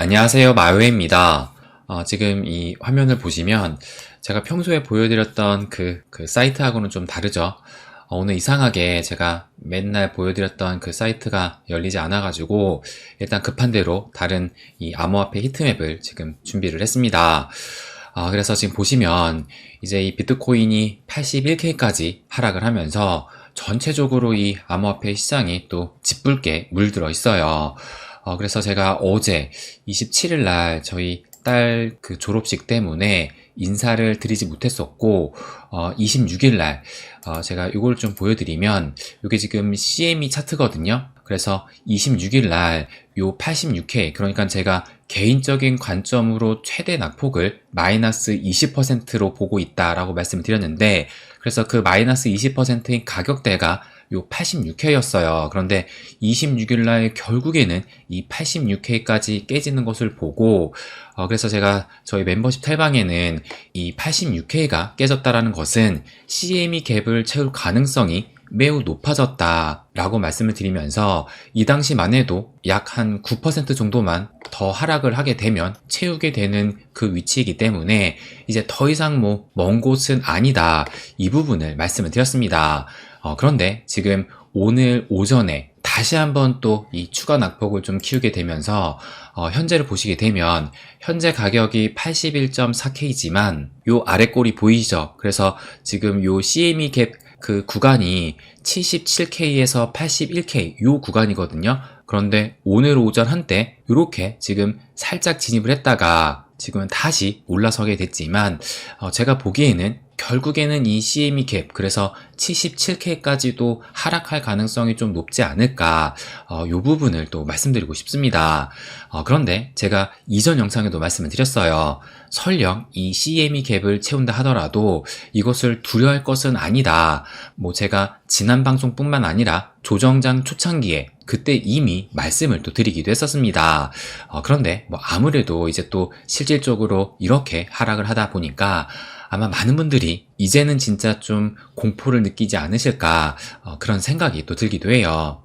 안녕하세요, 마요입니다. 지금 이 화면을 보시면 제가 평소에 보여드렸던 그 사이트하고는 좀 다르죠. 오늘 이상하게 제가 맨날 보여드렸던 그 사이트가 열리지 않아가지고 일단 급한 대로 다른 이 암호화폐 히트맵을 지금 준비를 했습니다. 그래서 지금 보시면 이제 이 비트코인이 81K까지 하락을 하면서 전체적으로 이 암호화폐 시장이 또 짓붉게 물들어 있어요. 그래서 제가 어제 27일 날 저희 딸 그 졸업식 때문에 인사를 드리지 못했었고, 26일 날, 제가 이걸 좀 보여드리면, 이게 지금 CME 차트거든요. 그래서 26일 날, 요 86K, 그러니까 제가 개인적인 관점으로 최대 낙폭을 마이너스 20%로 보고 있다라고 말씀을 드렸는데, 그래서 그 마이너스 20%인 가격대가 요 86K였어요. 그런데 26일 날 결국에는 이 86K까지 깨지는 것을 보고, 그래서 제가 저희 멤버십 탈방에는 이 86K가 깨졌다라는 것은 CME 갭을 채울 가능성이 매우 높아졌다라고 말씀을 드리면서 이 당시만 해도 약 한 9% 정도만 더 하락을 하게 되면 채우게 되는 그 위치이기 때문에 이제 더 이상 뭐 먼 곳은 아니다, 이 부분을 말씀을 드렸습니다. 그런데 지금 오늘 오전에 다시 한번 또 이 추가 낙폭을 좀 키우게 되면서 현재를 보시게 되면 현재 가격이 81.4K지만 요 아래 꼴이 보이시죠? 그래서 지금 요 CME 갭 그 구간이 77K에서 81K 요 구간이거든요. 그런데 오늘 오전 한때 이렇게 지금 살짝 진입을 했다가 지금은 다시 올라서게 됐지만 제가 보기에는 결국에는 이 CME 갭, 그래서 77K까지도 하락할 가능성이 좀 높지 않을까, 요 부분을 또 말씀드리고 싶습니다. 그런데 제가 이전 영상에도 말씀을 드렸어요. 설령 이 CME 갭을 채운다 하더라도 이것을 두려워할 것은 아니다. 뭐 제가 지난 방송뿐만 아니라 조정장 초창기에 그때 이미 말씀을 또 드리기도 했었습니다. 그런데 뭐 아무래도 이제 또 실질적으로 이렇게 하락을 하다 보니까 아마 많은 분들이 이제는 진짜 좀 공포를 느끼지 않으실까, 그런 생각이 또 들기도 해요.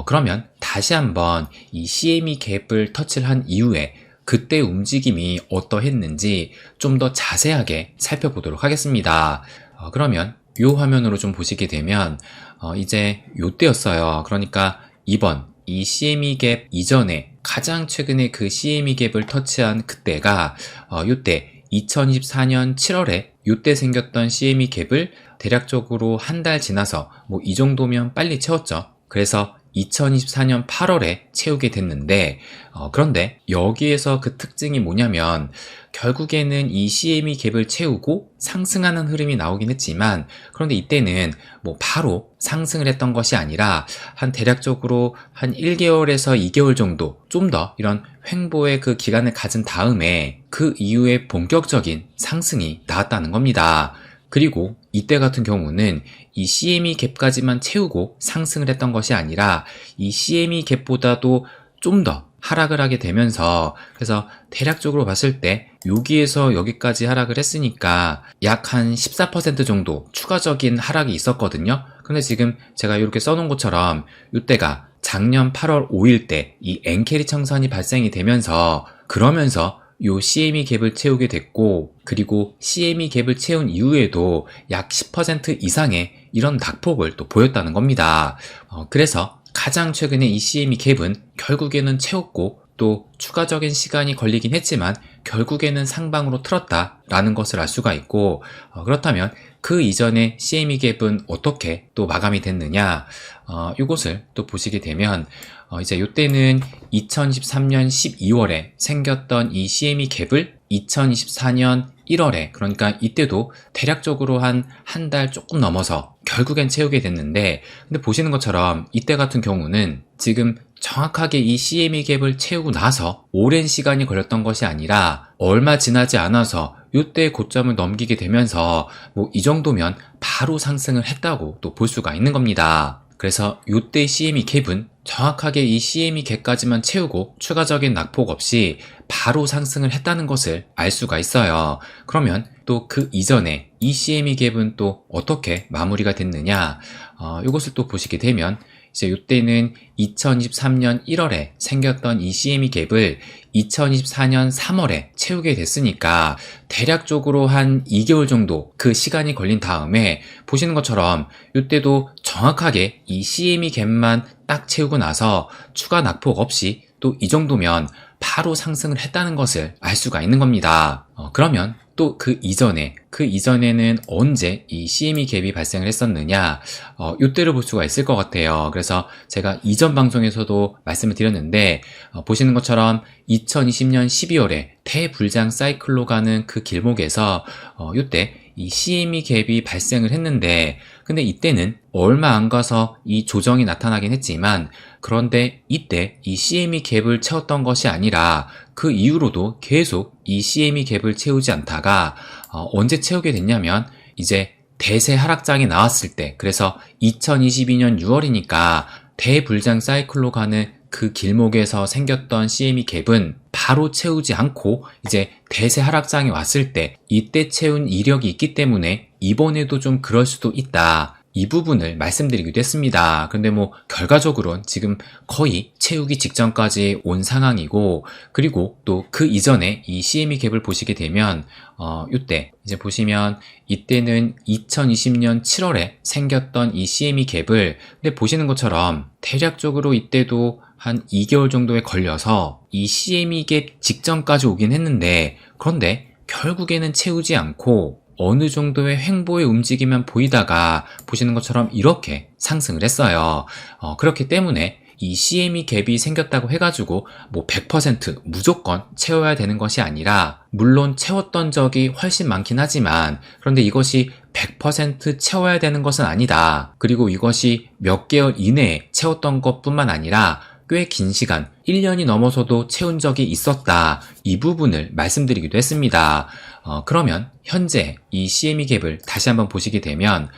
그러면 다시 한번 이 CME 갭을 터치를 한 이후에 그때 움직임이 어떠했는지 좀 더 자세하게 살펴보도록 하겠습니다. 그러면 이 화면으로 좀 보시게 되면 이제 요때였어요. 그러니까 이번 이 CME 갭 이전에 가장 최근에 그 CME 갭을 터치한 그때가 요때 2024년 7월에 요때 생겼던 CME 갭을 대략적으로 한 달 지나서 뭐 이 정도면 빨리 채웠죠. 그래서 2024년 8월에 채우게 됐는데, 그런데 여기에서 그 특징이 뭐냐면 결국에는 이 CME 갭을 채우고 상승하는 흐름이 나오긴 했지만, 그런데 이때는 뭐 바로 상승을 했던 것이 아니라 한 대략적으로 한 1개월에서 2개월 정도 좀 더 이런 횡보의 그 기간을 가진 다음에 그 이후에 본격적인 상승이 나왔다는 겁니다. 그리고 이때 같은 경우는 이 CME 갭까지만 채우고 상승을 했던 것이 아니라 이 CME 갭보다도 좀 더 하락을 하게 되면서, 그래서 대략적으로 봤을 때 여기에서 여기까지 하락을 했으니까 약 한 14% 정도 추가적인 하락이 있었거든요. 근데 지금 제가 이렇게 써놓은 것처럼 이때가 작년 8월 5일 때 이 엔캐리 청산이 발생이 되면서, 그러면서 요 CME 갭을 채우게 됐고, 그리고 CME 갭을 채운 이후에도 약 10% 이상의 이런 낙폭을 또 보였다는 겁니다. 그래서 가장 최근에 이 CME 갭은 결국에는 채웠고, 또 추가적인 시간이 걸리긴 했지만 결국에는 상방으로 틀었다라는 것을 알 수가 있고, 그렇다면 그 이전에 CME 갭은 어떻게 또 마감이 됐느냐, 이것을 또 보시게 되면 이제 이때는 2023년 12월에 생겼던 이 CME 갭을 2024년 1월에, 그러니까 이때도 대략적으로 한 달 조금 넘어서 결국엔 채우게 됐는데, 근데 보시는 것처럼 이때 같은 경우는 지금 정확하게 이 CME 갭을 채우고 나서 오랜 시간이 걸렸던 것이 아니라 얼마 지나지 않아서 이때 고점을 넘기게 되면서 뭐 이 정도면 바로 상승을 했다고 또 볼 수가 있는 겁니다. 그래서 이때 CME 갭은 정확하게 이 CME 갭까지만 채우고 추가적인 낙폭 없이 바로 상승을 했다는 것을 알 수가 있어요. 그러면 또 그 이전에 이 CME 갭은 또 어떻게 마무리가 됐느냐, 이것을 또 보시게 되면 이제 이때는 2023년 1월에 생겼던 이 CME 갭을 2024년 3월에 채우게 됐으니까 대략적으로 한 2개월 정도 그 시간이 걸린 다음에 보시는 것처럼 이때도 정확하게 이 CME 갭만 딱 채우고 나서 추가 낙폭 없이 또 이 정도면 바로 상승을 했다는 것을 알 수가 있는 겁니다. 그러면 또 그 이전에는 언제 이 CME 갭이 발생을 했었느냐, 이때를 볼 수가 있을 것 같아요. 그래서 제가 이전 방송에서도 말씀을 드렸는데, 보시는 것처럼 2020년 12월에 대불장 사이클로 가는 그 길목에서 이때 이 CME 갭이 발생을 했는데, 근데 이때는 얼마 안 가서 이 조정이 나타나긴 했지만, 그런데 이때 이 CME 갭을 채웠던 것이 아니라 그 이후로도 계속 이 CME 갭을 채우지 않다가 언제 채우게 됐냐면 이제 대세 하락장이 나왔을 때, 그래서 2022년 6월이니까 대불장 사이클로 가는 그 길목에서 생겼던 CME 갭은 바로 채우지 않고 이제 대세 하락장이 왔을 때 이때 채운 이력이 있기 때문에 이번에도 좀 그럴 수도 있다. 이 부분을 말씀드리기도 했습니다. 근데 뭐 결과적으로는 지금 거의 채우기 직전까지 온 상황이고, 그리고 또 그 이전에 이 CME 갭을 보시게 되면 이때 이제 보시면 이때는 2020년 7월에 생겼던 이 CME 갭을, 근데 보시는 것처럼 대략적으로 이때도 한 2개월 정도에 걸려서 이 CME 갭 직전까지 오긴 했는데, 그런데 결국에는 채우지 않고 어느 정도의 횡보의 움직임만 보이다가 보시는 것처럼 이렇게 상승을 했어요. 그렇기 때문에 이 CME 갭이 생겼다고 해가지고 뭐 100% 무조건 채워야 되는 것이 아니라, 물론 채웠던 적이 훨씬 많긴 하지만 그런데 이것이 100% 채워야 되는 것은 아니다. 그리고 이것이 몇 개월 이내에 채웠던 것뿐만 아니라 꽤 긴 시간, 1년이 넘어서도 채운 적이 있었다. 이 부분을 말씀드리기도 했습니다. 그러면 현재 이 CME 갭을 다시 한번 보시게 되면,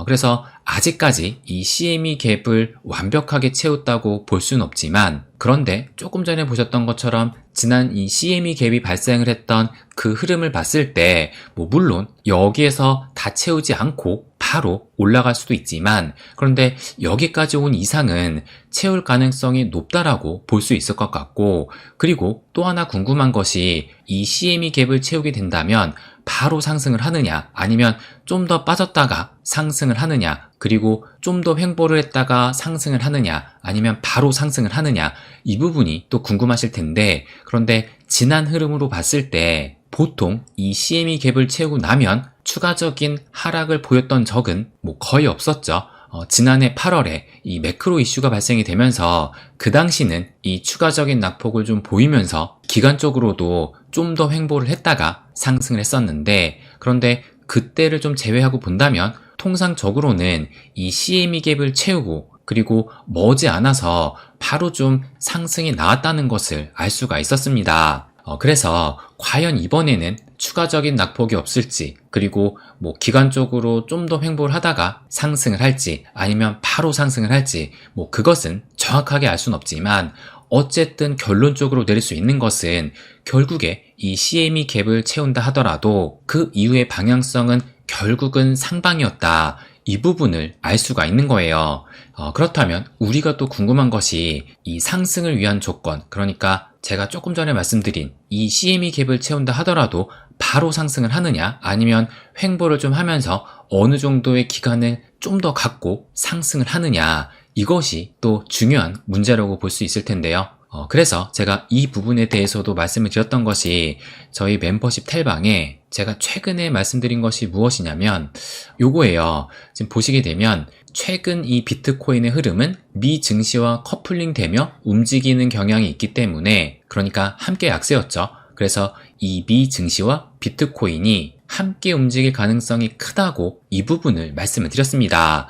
그래서 아직까지 이 CME 갭을 완벽하게 채웠다고 볼 수는 없지만, 그런데 조금 전에 보셨던 것처럼 지난 이 CME 갭이 발생을 했던 그 흐름을 봤을 때, 뭐 물론 여기에서 다 채우지 않고 바로 올라갈 수도 있지만, 그런데 여기까지 온 이상은 채울 가능성이 높다라고 볼 수 있을 것 같고, 그리고 또 하나 궁금한 것이 이 CME 갭을 채우게 된다면 바로 상승을 하느냐, 아니면 좀 더 빠졌다가 상승을 하느냐, 그리고 좀 더 횡보를 했다가 상승을 하느냐, 아니면 바로 상승을 하느냐, 이 부분이 또 궁금하실 텐데, 그런데 지난 흐름으로 봤을 때 보통 이 CME 갭을 채우고 나면 추가적인 하락을 보였던 적은 뭐 거의 없었죠. 지난해 8월에 이 매크로 이슈가 발생이 되면서 그 당시는 이 추가적인 낙폭을 좀 보이면서 기간적으로도 좀 더 횡보를 했다가 상승을 했었는데, 그런데 그때를 좀 제외하고 본다면 통상적으로는 이 CME 갭을 채우고 그리고 머지않아서 바로 좀 상승이 나왔다는 것을 알 수가 있었습니다. 그래서 과연 이번에는 추가적인 낙폭이 없을지, 그리고 뭐 기간적으로 좀 더 횡보를 하다가 상승을 할지 아니면 바로 상승을 할지, 뭐 그것은 정확하게 알 수는 없지만 어쨌든 결론적으로 내릴 수 있는 것은 결국에 이 CME 갭을 채운다 하더라도 그 이후의 방향성은 결국은 상방이었다. 이 부분을 알 수가 있는 거예요. 그렇다면 우리가 또 궁금한 것이 이 상승을 위한 조건, 그러니까 제가 조금 전에 말씀드린 이 CME 갭을 채운다 하더라도 바로 상승을 하느냐, 아니면 횡보를 좀 하면서 어느 정도의 기간을 좀 더 갖고 상승을 하느냐, 이것이 또 중요한 문제라고 볼 수 있을 텐데요. 그래서 제가 이 부분에 대해서도 말씀을 드렸던 것이, 저희 멤버십 텔방에 제가 최근에 말씀드린 것이 무엇이냐면 요거예요. 지금 보시게 되면 최근 이 비트코인의 흐름은 미 증시와 커플링되며 움직이는 경향이 있기 때문에, 그러니까 함께 약세였죠. 그래서 이 미 증시와 비트코인이 함께 움직일 가능성이 크다고 이 부분을 말씀을 드렸습니다.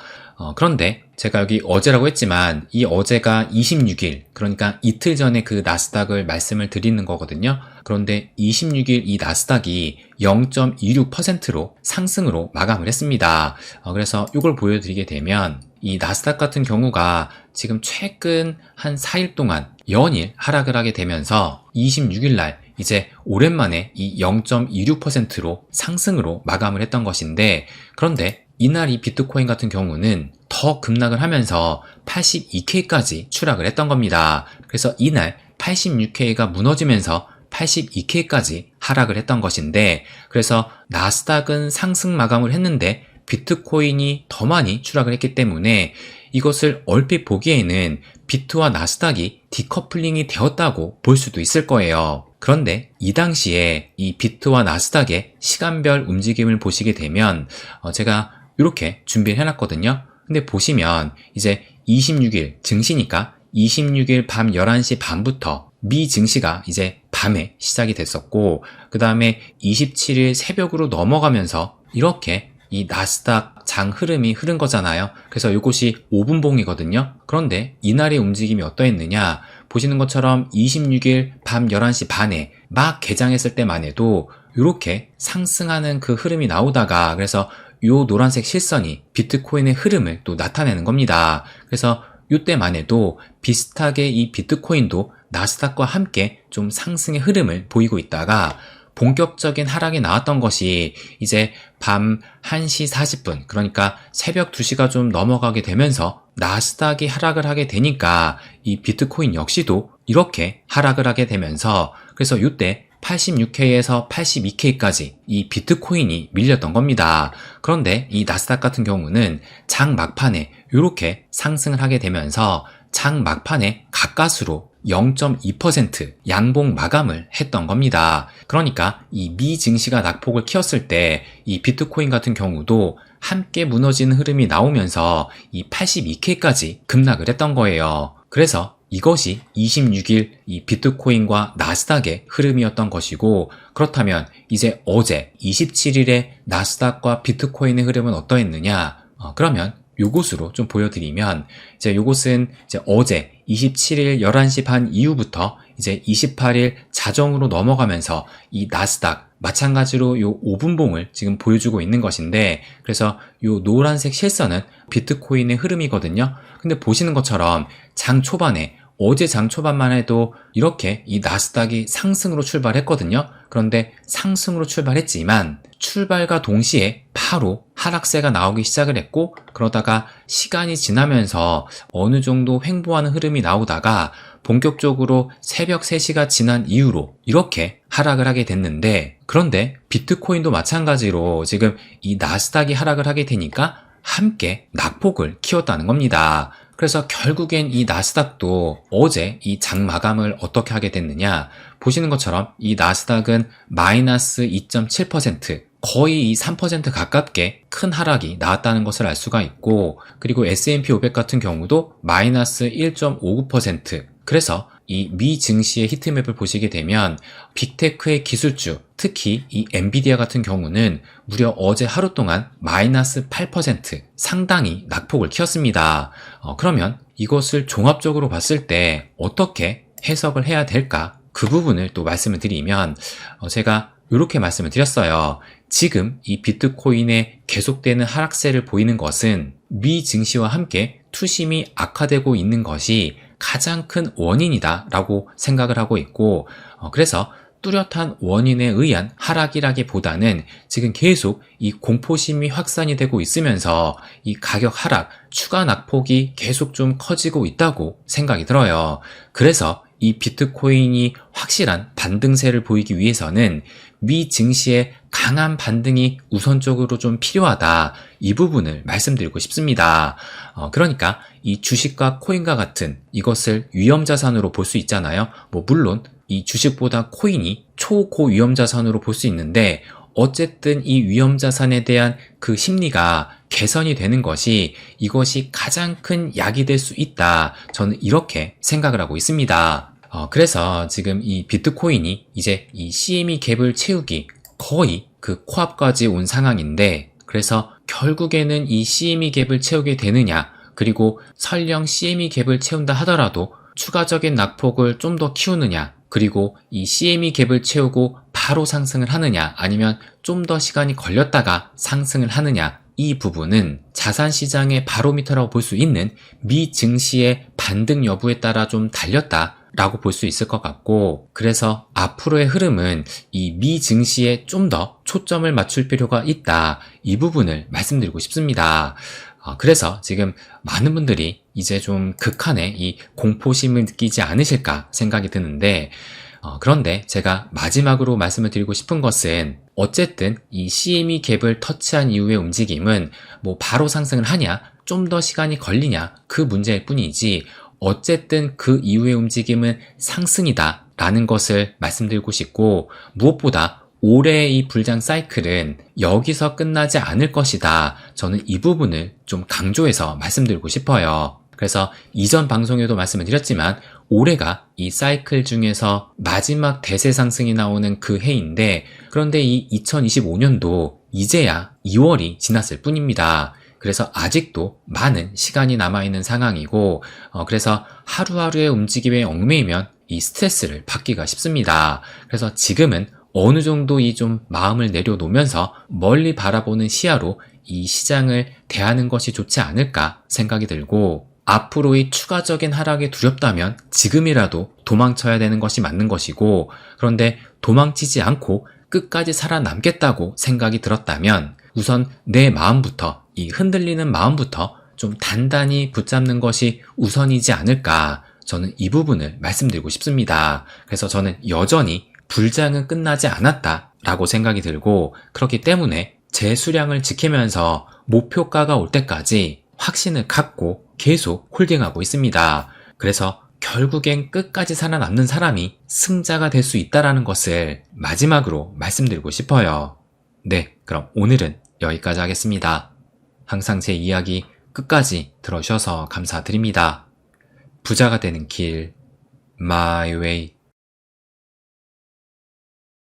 그런데 제가 여기 어제라고 했지만 이 어제가 26일, 그러니까 이틀 전에 그 나스닥을 말씀을 드리는 거거든요. 그런데 26일 이 나스닥이 0.26%로 상승으로 마감을 했습니다. 그래서 이걸 보여드리게 되면 이 나스닥 같은 경우가 지금 최근 한 4일 동안 연일 하락을 하게 되면서 26일 날 이제 오랜만에 이 0.26%로 상승으로 마감을 했던 것인데, 그런데 이날 이 비트코인 같은 경우는 더 급락을 하면서 82K까지 추락을 했던 겁니다. 그래서 이날 86K가 무너지면서 82K까지 하락을 했던 것인데, 그래서 나스닥은 상승 마감을 했는데 비트코인이 더 많이 추락을 했기 때문에 이것을 얼핏 보기에는 비트와 나스닥이 디커플링이 되었다고 볼 수도 있을 거예요. 그런데 이 당시에 이 비트와 나스닥의 시간별 움직임을 보시게 되면 제가 이렇게 준비를 해놨거든요. 근데 보시면 이제 26일 증시니까 26일 밤 11시 반부터 미 증시가 이제 밤에 시작이 됐었고, 그 다음에 27일 새벽으로 넘어가면서 이렇게 이 나스닥 장 흐름이 흐른 거잖아요. 그래서 이것이 5분봉이거든요. 그런데 이날의 움직임이 어떠했느냐, 보시는 것처럼 26일 밤 11시 반에 막 개장했을 때만 해도 이렇게 상승하는 그 흐름이 나오다가, 그래서 요 노란색 실선이 비트코인의 흐름을 또 나타내는 겁니다. 그래서 이때만 해도 비슷하게 이 비트코인도 나스닥과 함께 좀 상승의 흐름을 보이고 있다가 본격적인 하락이 나왔던 것이 이제 밤 1시 40분, 그러니까 새벽 2시가 좀 넘어가게 되면서 나스닥이 하락을 하게 되니까 이 비트코인 역시도 이렇게 하락을 하게 되면서, 그래서 이때 86K에서 82K까지 이 비트코인이 밀렸던 겁니다. 그런데 이 나스닥 같은 경우는 장 막판에 이렇게 상승을 하게 되면서 장 막판에 가까스로 0.2% 양봉 마감을 했던 겁니다. 그러니까 이 미 증시가 낙폭을 키웠을 때 이 비트코인 같은 경우도 함께 무너지는 흐름이 나오면서 이 82K까지 급락을 했던 거예요. 그래서 이것이 26일 이 비트코인과 나스닥의 흐름이었던 것이고, 그렇다면 이제 어제 27일에 나스닥과 비트코인의 흐름은 어떠했느냐? 그러면 요것으로 좀 보여드리면, 이제 요것은 이제 어제 27일 11시 반 이후부터 이제 28일 자정으로 넘어가면서 이 나스닥 마찬가지로 요 5분봉을 지금 보여주고 있는 것인데, 그래서 요 노란색 실선은 비트코인의 흐름이거든요. 근데 보시는 것처럼 장 초반에, 어제 장 초반만 해도 이렇게 이 나스닥이 상승으로 출발했거든요. 그런데 상승으로 출발했지만 출발과 동시에 바로 하락세가 나오기 시작을 했고, 그러다가 시간이 지나면서 어느 정도 횡보하는 흐름이 나오다가 본격적으로 새벽 3시가 지난 이후로 이렇게 하락을 하게 됐는데, 그런데 비트코인도 마찬가지로 지금 이 나스닥이 하락을 하게 되니까 함께 낙폭을 키웠다는 겁니다. 그래서 결국엔 이 나스닥도 어제 이 장 마감을 어떻게 하게 됐느냐, 보시는 것처럼 이 나스닥은 마이너스 2.7%, 거의 이 3% 가깝게 큰 하락이 나왔다는 것을 알 수가 있고, 그리고 S&P 500 같은 경우도 마이너스 1.59%, 그래서 이 미 증시의 히트맵을 보시게 되면 빅테크의 기술주, 특히 이 엔비디아 같은 경우는 무려 어제 하루 동안 마이너스 8% 상당히 낙폭을 키웠습니다. 그러면 이것을 종합적으로 봤을 때 어떻게 해석을 해야 될까? 그 부분을 또 말씀을 드리면, 제가 이렇게 말씀을 드렸어요. 지금 이 비트코인의 계속되는 하락세를 보이는 것은 미 증시와 함께 투심이 악화되고 있는 것이 가장 큰 원인이다 라고 생각을 하고 있고, 그래서 뚜렷한 원인에 의한 하락이라기보다는 지금 계속 이 공포심이 확산이 되고 있으면서 이 가격 하락, 추가 낙폭이 계속 좀 커지고 있다고 생각이 들어요. 그래서 이 비트코인이 확실한 반등세를 보이기 위해서는 미 증시의 강한 반등이 우선적으로 좀 필요하다, 이 부분을 말씀드리고 싶습니다. 그러니까 이 주식과 코인과 같은 이것을 위험자산으로 볼 수 있잖아요. 물론 이 주식보다 코인이 초고위험자산으로 볼 수 있는데, 어쨌든 이 위험자산에 대한 그 심리가 개선이 되는 것이, 이것이 가장 큰 약이 될 수 있다, 저는 이렇게 생각을 하고 있습니다. 그래서 지금 이 비트코인이 이제 이 CME 갭을 채우기 거의 그 코앞까지 온 상황인데, 그래서 결국에는 이 CME 갭을 채우게 되느냐, 그리고 설령 CME 갭을 채운다 하더라도 추가적인 낙폭을 좀 더 키우느냐, 그리고 이 CME 갭을 채우고 바로 상승을 하느냐, 아니면 좀 더 시간이 걸렸다가 상승을 하느냐, 이 부분은 자산시장의 바로미터라고 볼 수 있는 미 증시의 반등 여부에 따라 좀 달렸다, 라고 볼 수 있을 것 같고, 그래서 앞으로의 흐름은 이 미 증시에 좀 더 초점을 맞출 필요가 있다. 이 부분을 말씀드리고 싶습니다. 그래서 지금 많은 분들이 이제 좀 극한의 이 공포심을 느끼지 않으실까 생각이 드는데, 그런데 제가 마지막으로 말씀을 드리고 싶은 것은 어쨌든 이 CME 갭을 터치한 이후의 움직임은 뭐 바로 상승을 하냐, 좀 더 시간이 걸리냐, 그 문제일 뿐이지 어쨌든 그 이후의 움직임은 상승이다 라는 것을 말씀드리고 싶고, 무엇보다 올해의 이 불장 사이클은 여기서 끝나지 않을 것이다. 저는 이 부분을 좀 강조해서 말씀드리고 싶어요. 그래서 이전 방송에도 말씀을 드렸지만 올해가 이 사이클 중에서 마지막 대세 상승이 나오는 그 해인데, 그런데 이 2025년도 이제야 2월이 지났을 뿐입니다. 그래서 아직도 많은 시간이 남아있는 상황이고, 그래서 하루하루의 움직임에 얽매이면 이 스트레스를 받기가 쉽습니다. 그래서 지금은 어느 정도 이 좀 마음을 내려놓으면서 멀리 바라보는 시야로 이 시장을 대하는 것이 좋지 않을까 생각이 들고, 앞으로의 추가적인 하락이 두렵다면 지금이라도 도망쳐야 되는 것이 맞는 것이고, 그런데 도망치지 않고 끝까지 살아남겠다고 생각이 들었다면 우선 내 마음부터, 이 흔들리는 마음부터 좀 단단히 붙잡는 것이 우선이지 않을까, 저는 이 부분을 말씀드리고 싶습니다. 그래서 저는 여전히 불장은 끝나지 않았다 라고 생각이 들고, 그렇기 때문에 제 수량을 지키면서 목표가가 올 때까지 확신을 갖고 계속 홀딩하고 있습니다. 그래서 결국엔 끝까지 살아남는 사람이 승자가 될 수 있다는 것을 마지막으로 말씀드리고 싶어요. 네, 그럼 오늘은 여기까지 하겠습니다. 항상 제 이야기 끝까지 들어주셔서 감사드립니다. 부자가 되는 길, My Way.